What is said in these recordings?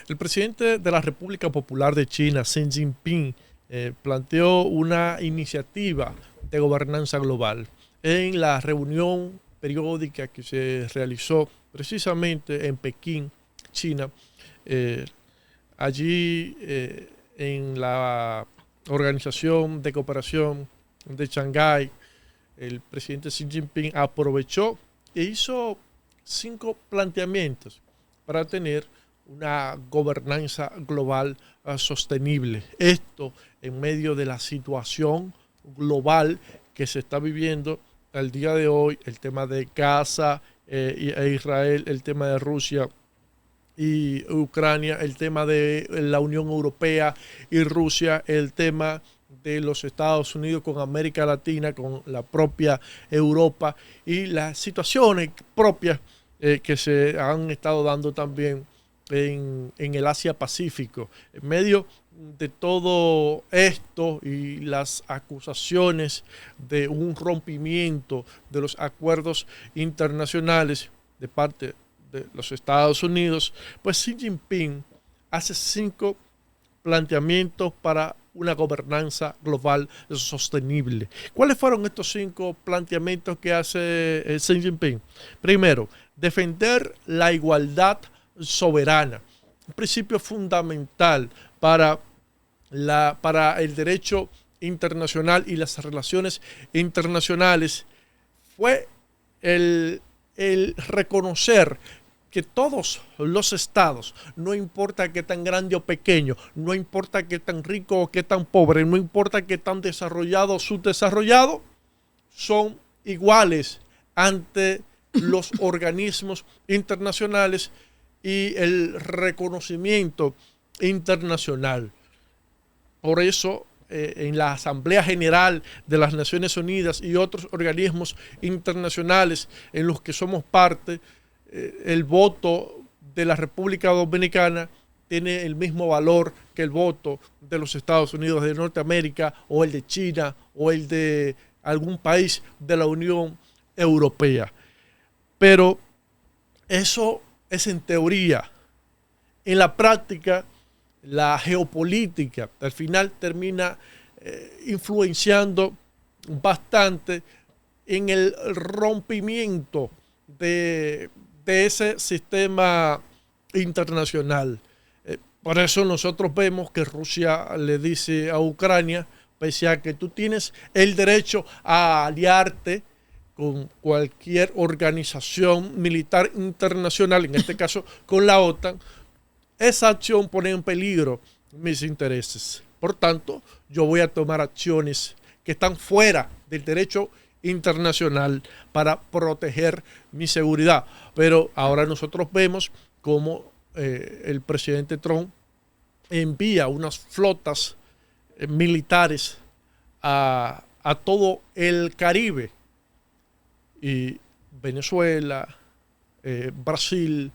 El presidente de la República Popular de China, Xi Jinping, planteó una iniciativa de gobernanza global en la reunión periódica que se realizó precisamente en Pekín, China. Allí en la Organización de Cooperación de Shanghái, el presidente Xi Jinping aprovechó e hizo 5 planteamientos para tener una gobernanza global sostenible. Esto en medio de la situación global que se está viviendo al día de hoy, el tema de Gaza e Israel, el tema de Rusia y Ucrania, el tema de la Unión Europea y Rusia, el tema de los Estados Unidos con América Latina, con la propia Europa y las situaciones propias que se han estado dando también en el Asia-Pacífico. En medio de todo esto y las acusaciones de un rompimiento de los acuerdos internacionales de parte de los Estados Unidos, pues Xi Jinping hace 5 planteamientos para una gobernanza global sostenible. ¿Cuáles fueron estos 5 planteamientos que hace Xi Jinping? Primero, defender la igualdad soberana, un principio fundamental para el derecho internacional y las relaciones internacionales. Fue el reconocer que todos los estados, no importa qué tan grande o pequeño, no importa qué tan rico o qué tan pobre, no importa qué tan desarrollado o subdesarrollado, son iguales ante los organismos internacionales y el reconocimiento internacional. Por eso, en la Asamblea General de las Naciones Unidas y otros organismos internacionales en los que somos parte, el voto de la República Dominicana tiene el mismo valor que el voto de los Estados Unidos de Norteamérica o el de China o el de algún país de la Unión Europea. Pero eso es en teoría. En la práctica, la geopolítica al final termina influenciando bastante en el rompimiento de ese sistema internacional. Por eso nosotros vemos que Rusia le dice a Ucrania, pese a que tú tienes el derecho a aliarte con cualquier organización militar internacional, en este caso con la OTAN, esa acción pone en peligro mis intereses. Por tanto, yo voy a tomar acciones que están fuera del derecho internacional para proteger mi seguridad. Pero ahora nosotros vemos cómo el presidente Trump envía unas flotas militares a todo el Caribe, y Venezuela, Brasil,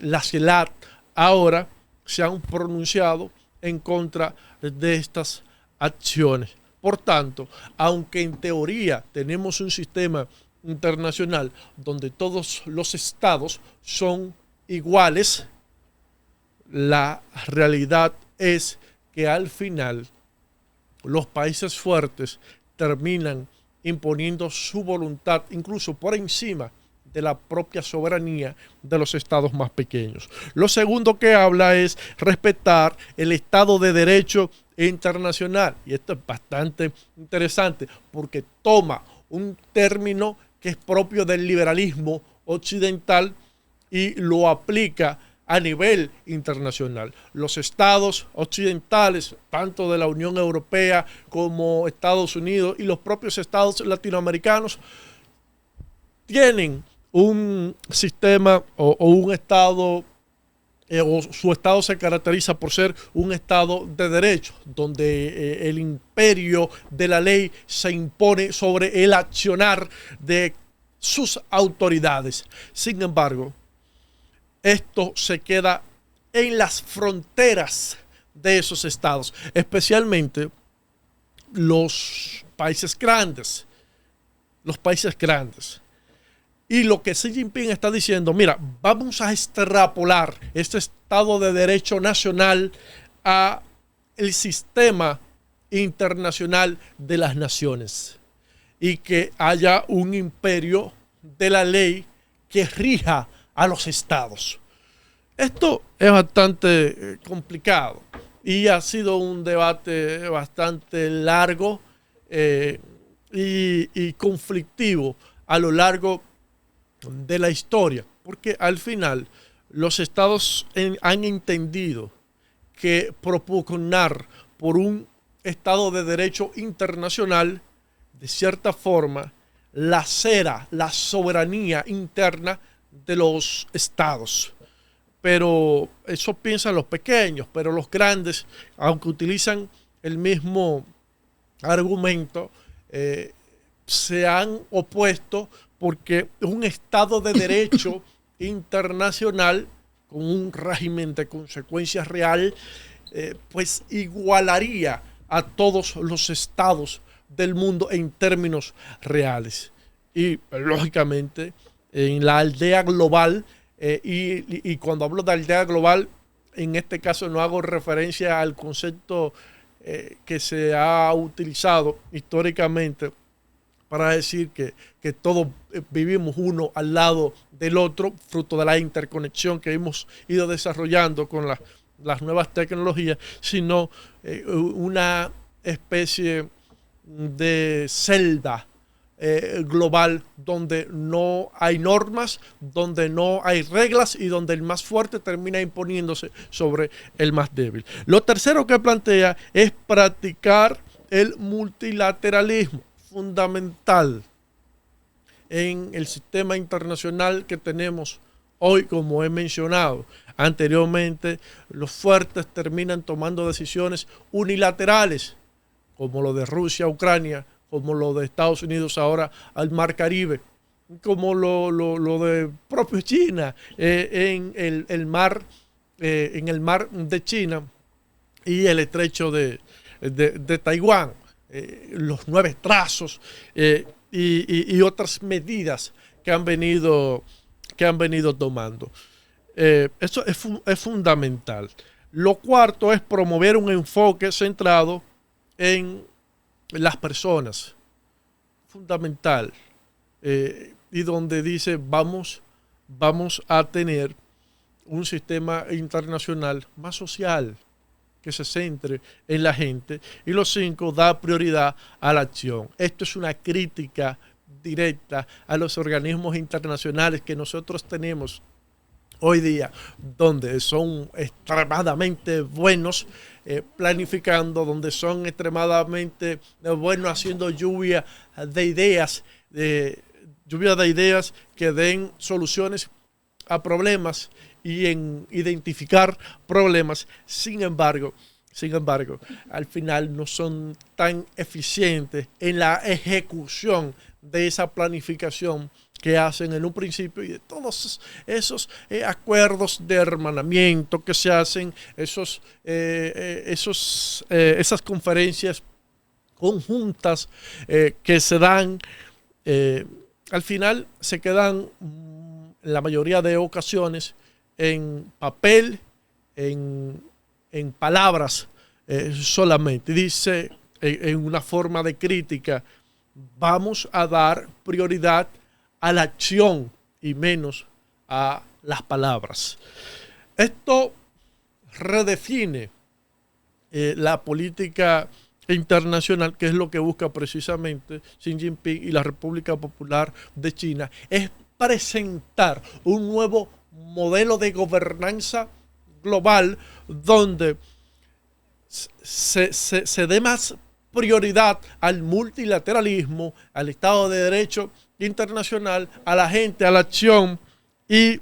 la CELAC, ahora se han pronunciado en contra de estas acciones. Por tanto, aunque en teoría tenemos un sistema internacional donde todos los estados son iguales, la realidad es que al final los países fuertes terminan imponiendo su voluntad, incluso por encima de la propia soberanía de los estados más pequeños. Lo segundo que habla es respetar el Estado de Derecho internacional. Y esto es bastante interesante porque toma un término que es propio del liberalismo occidental y lo aplica a nivel internacional. Los estados occidentales, tanto de la Unión Europea como Estados Unidos y los propios estados latinoamericanos, tienen un sistema o un estado, o su estado se caracteriza por ser un estado de derecho, donde el imperio de la ley se impone sobre el accionar de sus autoridades. Sin embargo, esto se queda en las fronteras de esos estados, especialmente los países grandes. Y lo que Xi Jinping está diciendo, mira, vamos a extrapolar este Estado de Derecho nacional a el sistema internacional de las naciones y que haya un imperio de la ley que rija a los estados. Esto es bastante complicado y ha sido un debate bastante largo y conflictivo a lo largo de la historia, porque al final los estados han entendido que propugnar por un Estado de Derecho internacional, de cierta forma, lacera la soberanía interna de los estados. Pero eso piensan los pequeños, pero los grandes, aunque utilizan el mismo argumento, se han opuesto porque un Estado de Derecho internacional con un régimen de consecuencias real, pues igualaría a todos los estados del mundo en términos reales. Y lógicamente en la aldea global, y cuando hablo de aldea global, en este caso no hago referencia al concepto que se ha utilizado históricamente para decir que todos vivimos uno al lado del otro, fruto de la interconexión que hemos ido desarrollando con las nuevas tecnologías, sino una especie de celda global donde no hay normas, donde no hay reglas y donde el más fuerte termina imponiéndose sobre el más débil. Lo tercero que plantea es practicar el multilateralismo, fundamental en el sistema internacional que tenemos hoy, como he mencionado anteriormente. Los fuertes terminan tomando decisiones unilaterales, como lo de Rusia, Ucrania, como lo de Estados Unidos ahora al Mar Caribe, como lo de propio China en el mar de China y el estrecho de Taiwán, los 9 trazos y otras medidas que han venido tomando. Eso es fundamental. Lo cuarto es promover un enfoque centrado en las personas, fundamental, y donde dice vamos a tener un sistema internacional más social que se centre en la gente. Y lo 5, da prioridad a la acción. Esto es una crítica directa a los organismos internacionales que nosotros tenemos hoy día, donde son extremadamente buenos planificando, donde son extremadamente buenos haciendo lluvia de ideas que den soluciones a problemas y en identificar problemas. Sin embargo, al final no son tan eficientes en la ejecución de esa planificación que hacen en un principio y de todos esos acuerdos de hermanamiento que se hacen, esas conferencias conjuntas que se dan, al final se quedan en la mayoría de ocasiones en papel, en palabras solamente. Dice en una forma de crítica, vamos a dar prioridad a la acción y menos a las palabras. Esto redefine la política internacional, que es lo que busca precisamente Xi Jinping y la República Popular de China, es presentar un nuevo modelo de gobernanza global donde se dé más prioridad al multilateralismo, al Estado de Derecho internacional, a la gente, a la acción y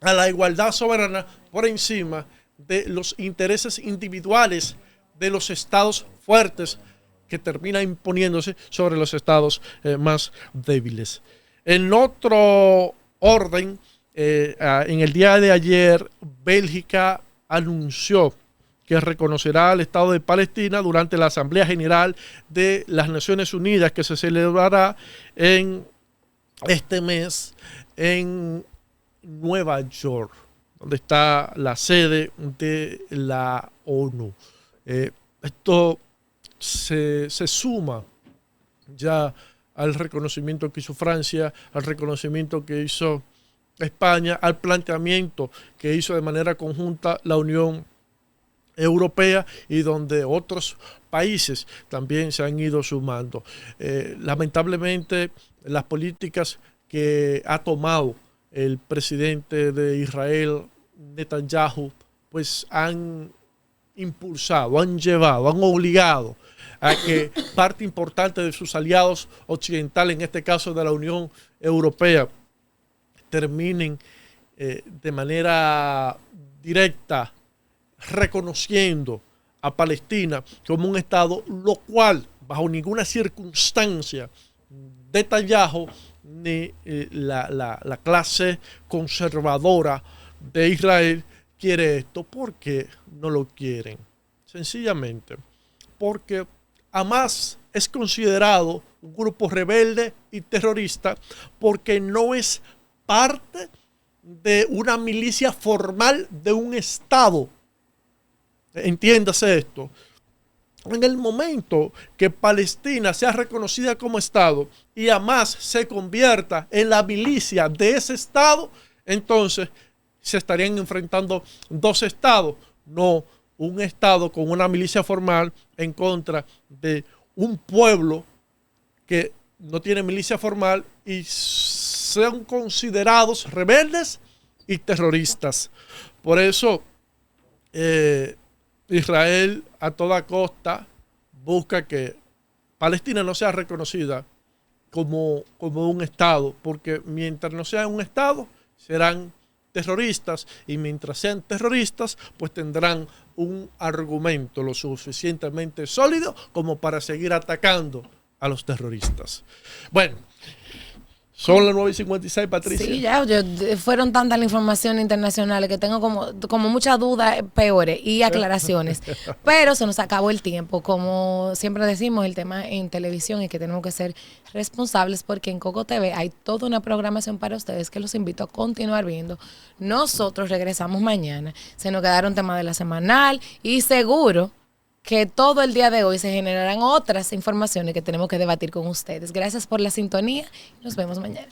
a la igualdad soberana por encima de los intereses individuales de los estados fuertes que terminan imponiéndose sobre los estados más débiles. En otro orden, en el día de ayer, Bélgica anunció que reconocerá al Estado de Palestina durante la Asamblea General de las Naciones Unidas que se celebrará en este mes en Nueva York, donde está la sede de la ONU. Esto se suma ya al reconocimiento que hizo Francia, al reconocimiento que hizo España, al planteamiento que hizo de manera conjunta la Unión Europea y donde otros países también se han ido sumando. Lamentablemente, las políticas que ha tomado el presidente de Israel, Netanyahu, pues han impulsado, han llevado, han obligado a que parte importante de sus aliados occidentales, en este caso de la Unión Europea, terminen de manera directa reconociendo a Palestina como un Estado, lo cual, bajo ninguna circunstancia, Netanyahu ni la clase conservadora de Israel quiere esto. ¿Por qué no lo quieren? Sencillamente porque Hamás es considerado un grupo rebelde y terrorista porque no es parte de una milicia formal de un Estado. Entiéndase esto. En el momento que Palestina sea reconocida como Estado y Hamás se convierta en la milicia de ese Estado, entonces se estarían enfrentando dos Estados, no un Estado con una milicia formal en contra de un pueblo que no tiene milicia formal y sean considerados rebeldes y terroristas. Por eso, Israel a toda costa busca que Palestina no sea reconocida como un Estado, porque mientras no sea un Estado, serán terroristas, y mientras sean terroristas, pues tendrán un argumento lo suficientemente sólido como para seguir atacando a los terroristas. Bueno, son las 9:56, Patricia. Sí, ya, fueron tantas las informaciones internacionales que tengo como muchas dudas peores y aclaraciones. Pero se nos acabó el tiempo. Como siempre decimos, el tema en televisión es que tenemos que ser responsables, porque en Coco TV hay toda una programación para ustedes que los invito a continuar viendo. Nosotros regresamos mañana. Se nos quedaron temas de la semanal y seguro que todo el día de hoy se generarán otras informaciones que tenemos que debatir con ustedes. Gracias por la sintonía. Nos vemos mañana.